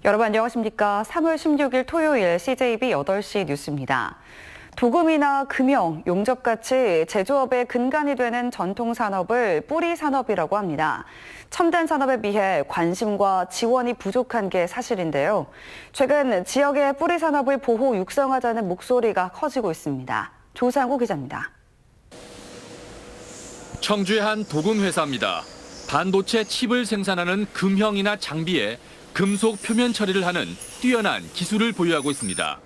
여러분 안녕하십니까? 3월 16일 토요일 CJB 8시 뉴스입니다. 도금이나 금형, 용접같이 제조업의 근간이 되는 전통 산업을 뿌리 산업이라고 합니다. 첨단 산업에 비해 관심과 지원이 부족한 게 사실인데요. 최근 지역의 뿌리 산업을 보호 육성하자는 목소리가 커지고 있습니다. 조상우 기자입니다. 청주의 한 도금 회사입니다. 반도체 칩을 생산하는 금형이나 장비에 금속 표면 처리를 하는 뛰어난 기술을 보유하고 있습니다.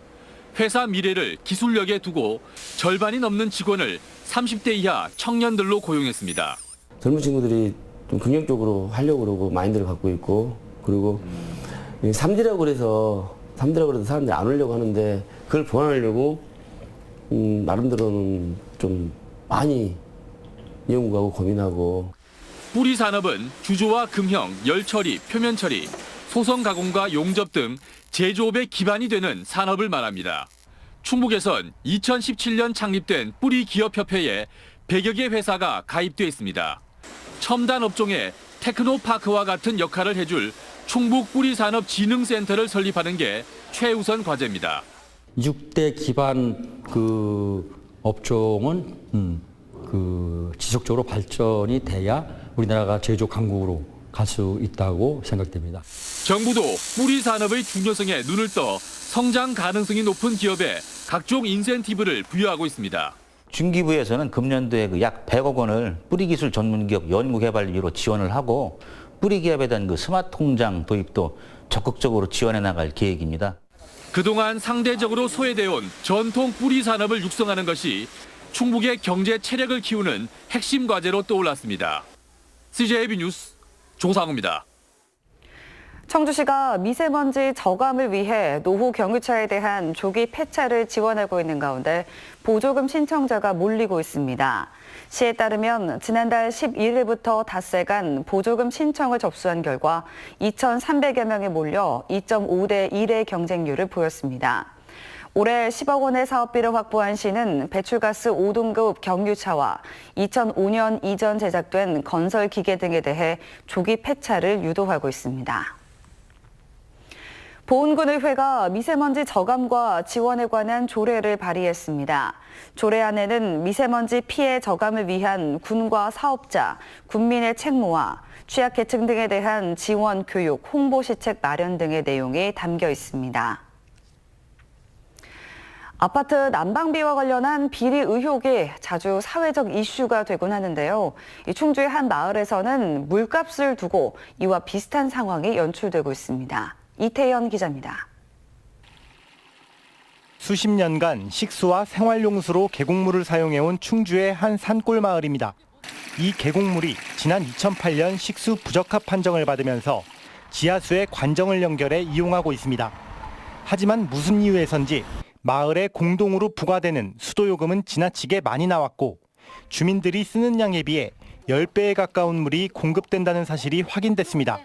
회사 미래를 기술력에 두고 절반이 넘는 직원을 30대 이하 청년들로 고용했습니다. 젊은 친구들이 좀 긍정적으로 하려고 그러고 마인드를 갖고 있고, 그리고 3D라고 그래서 사람들이 안 오려고 하는데 그걸 보완하려고 나름대로는 좀 많이 연구하고 고민하고. 뿌리 산업은 주조와 금형, 열처리, 표면 처리, 소성 가공과 용접 등 제조업의 기반이 되는 산업을 말합니다. 충북에선 2017년 창립된 뿌리 기업협회에 100여 개 회사가 가입돼 있습니다. 첨단 업종의 테크노파크와 같은 역할을 해줄 충북 뿌리산업진흥센터를 설립하는 게 최우선 과제입니다. 6대 기반 업종은 지속적으로 발전이 돼야 우리나라가 제조 강국으로 갈 수 있다고 생각됩니다. 정부도 뿌리 산업의 중요성에 눈을 떠 성장 가능성이 높은 기업에 각종 인센티브를 부여하고 있습니다. 중기부에서는 금년도에 약 100억 원을 뿌리기술 전문기업 연구개발비로 지원을 하고 뿌리 기업에 대한 스마트 통장 도입도 적극적으로 지원해 나갈 계획입니다. 그동안 상대적으로 소외되어 온 전통 뿌리 산업을 육성하는 것이 충북의 경제 체력을 키우는 핵심 과제로 떠올랐습니다. CJB 뉴스 조상우입니다. 청주시가 미세먼지 저감을 위해 노후 경유차에 대한 조기 폐차를 지원하고 있는 가운데 보조금 신청자가 몰리고 있습니다. 시에 따르면 지난달 11일부터 닷새간 보조금 신청을 접수한 결과 2,300여 명이 몰려 2.5대 1의 경쟁률을 보였습니다. 올해 10억 원의 사업비를 확보한 시는 배출가스 5등급 경유차와 2005년 이전 제작된 건설 기계 등에 대해 조기 폐차를 유도하고 있습니다. 보훈군의회가 미세먼지 저감과 지원에 관한 조례를 발의했습니다. 조례안에는 미세먼지 피해 저감을 위한 군과 사업자, 군민의 책무와 취약계층 등에 대한 지원, 교육, 홍보 시책 마련 등의 내용이 담겨 있습니다. 아파트 난방비와 관련한 비리 의혹이 자주 사회적 이슈가 되곤 하는데요. 충주의 한 마을에서는 물값을 두고 이와 비슷한 상황이 연출되고 있습니다. 이태현 기자입니다. 수십 년간 식수와 생활용수로 계곡물을 사용해온 충주의 한 산골 마을입니다. 이 계곡물이 지난 2008년 식수 부적합 판정을 받으면서 지하수에 관정을 연결해 이용하고 있습니다. 하지만 무슨 이유에선지 마을에 공동으로 부과되는 수도요금은 지나치게 많이 나왔고 주민들이 쓰는 양에 비해 10배에 가까운 물이 공급된다는 사실이 확인됐습니다.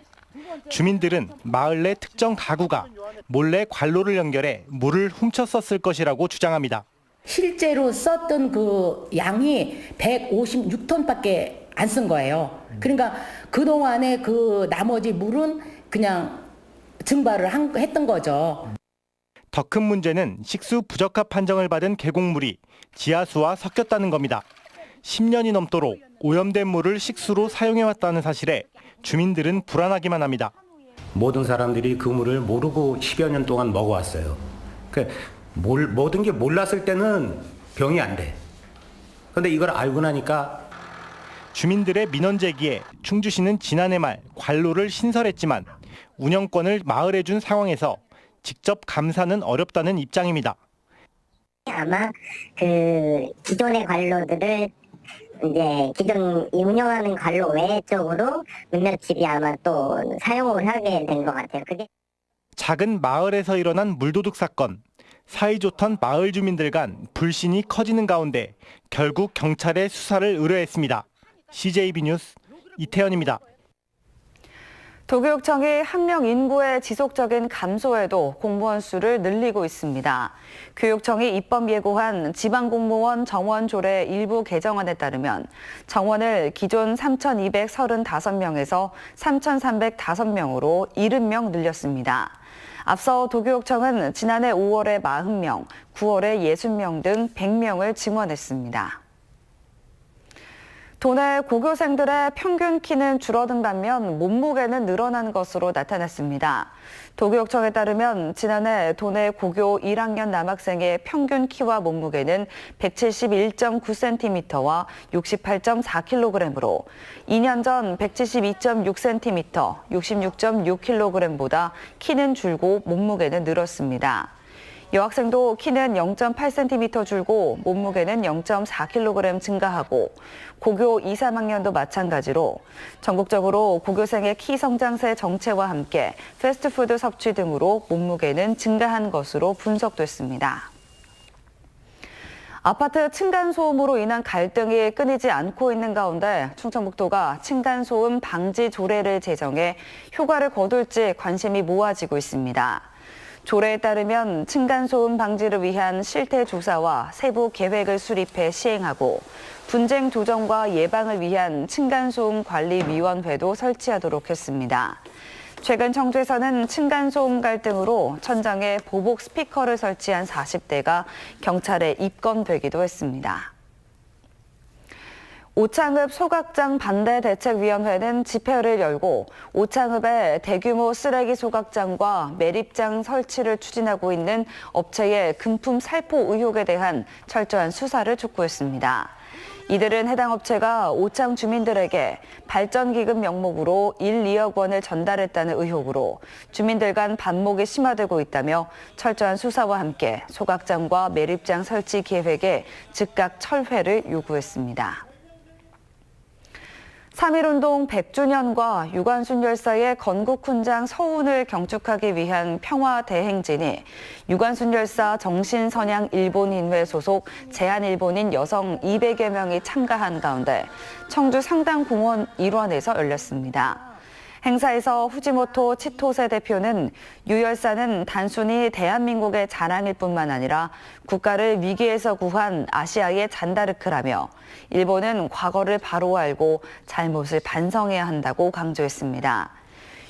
주민들은 마을 내 특정 가구가 몰래 관로를 연결해 물을 훔쳐 썼을 것이라고 주장합니다. 실제로 썼던 그 양이 156톤밖에 안 쓴 거예요. 그러니까 그동안에 그 나머지 물은 그냥 증발을 했던 거죠. 더 큰 문제는 식수 부적합 판정을 받은 계곡물이 지하수와 섞였다는 겁니다. 10년이 넘도록 오염된 물을 식수로 사용해왔다는 사실에 주민들은 불안하기만 합니다. 모든 사람들이 그 물을 모르고 10여 년 동안 먹어왔어요. 모든 게 몰랐을 때는 병이 안 돼. 그런데 이걸 알고 나니까. 주민들의 민원 제기에 충주시는 지난해 말 관로를 신설했지만 운영권을 마을에 준 상황에서 직접 감사는 어렵다는 입장입니다. 아마 기존의 관로들을 이제 기존 운영하는 관로 외 쪽으로 몇몇 집이 아마 또 사용을 하게 된 것 같아요. 그게 작은 마을에서 일어난 물도둑 사건. 사이좋던 마을 주민들 간 불신이 커지는 가운데 결국 경찰에 수사를 의뢰했습니다. CJB 뉴스 이태현입니다. 도교육청이 학령 인구의 지속적인 감소에도 공무원 수를 늘리고 있습니다. 교육청이 입법 예고한 지방공무원 정원 조례 일부 개정안에 따르면 정원을 기존 3,235명에서 3,305명으로 70명 늘렸습니다. 앞서 도교육청은 지난해 5월에 40명, 9월에 60명 등 100명을 증원했습니다. 도내 고교생들의 평균 키는 줄어든 반면 몸무게는 늘어난 것으로 나타났습니다. 도교육청에 따르면 지난해 도내 고교 1학년 남학생의 평균 키와 몸무게는 171.9cm와 68.4kg으로 2년 전 172.6cm, 66.6kg보다 키는 줄고 몸무게는 늘었습니다. 여학생도 키는 0.8cm 줄고 몸무게는 0.4kg 증가하고 고교 2, 3학년도 마찬가지로 전국적으로 고교생의 키 성장세 정체와 함께 패스트푸드 섭취 등으로 몸무게는 증가한 것으로 분석됐습니다. 아파트 층간소음으로 인한 갈등이 끊이지 않고 있는 가운데 충청북도가 층간소음 방지 조례를 제정해 효과를 거둘지 관심이 모아지고 있습니다. 조례에 따르면 층간소음 방지를 위한 실태 조사와 세부 계획을 수립해 시행하고 분쟁 조정과 예방을 위한 층간소음 관리위원회도 설치하도록 했습니다. 최근 청주에서는 층간소음 갈등으로 천장에 보복 스피커를 설치한 40대가 경찰에 입건되기도 했습니다. 오창읍 소각장 반대대책위원회는 집회를 열고 오창읍의 대규모 쓰레기 소각장과 매립장 설치를 추진하고 있는 업체의 금품 살포 의혹에 대한 철저한 수사를 촉구했습니다. 이들은 해당 업체가 오창 주민들에게 발전기금 명목으로 1, 2억 원을 전달했다는 의혹으로 주민들 간 반목이 심화되고 있다며 철저한 수사와 함께 소각장과 매립장 설치 계획에 즉각 철회를 요구했습니다. 3.1운동 100주년과 유관순 열사의 건국훈장 서운을 경축하기 위한 평화대행진이 유관순 열사 정신선양 일본인회 소속 제한일본인 여성 200여 명이 참가한 가운데 청주 상당공원 일원에서 열렸습니다. 행사에서 후지모토 치토세 대표는 유 열사는 단순히 대한민국의 자랑일 뿐만 아니라 국가를 위기에서 구한 아시아의 잔다르크라며 일본은 과거를 바로 알고 잘못을 반성해야 한다고 강조했습니다.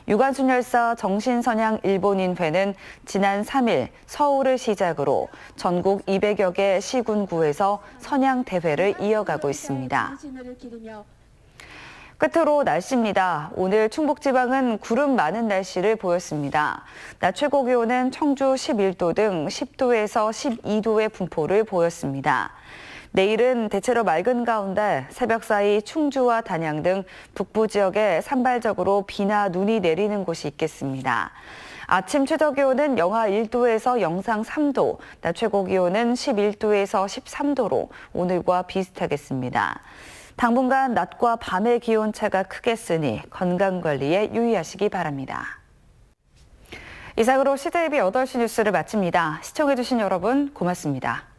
유관순 열사 정신선양 일본인회는 지난 3일 서울을 시작으로 전국 200여 개 시군구에서 선양 대회를 이어가고 있습니다. 끝으로 날씨입니다. 오늘 충북지방은 구름 많은 날씨를 보였습니다. 낮 최고 기온은 청주 11도 등 10도에서 12도의 분포를 보였습니다. 내일은 대체로 맑은 가운데 새벽 사이 충주와 단양 등 북부 지역에 산발적으로 비나 눈이 내리는 곳이 있겠습니다. 아침 최저 기온은 영하 1도에서 영상 3도, 낮 최고 기온은 11도에서 13도로 오늘과 비슷하겠습니다. 당분간 낮과 밤의 기온차가 크겠으니 건강관리에 유의하시기 바랍니다. 이상으로 CJB 8시 뉴스를 마칩니다. 시청해주신 여러분 고맙습니다.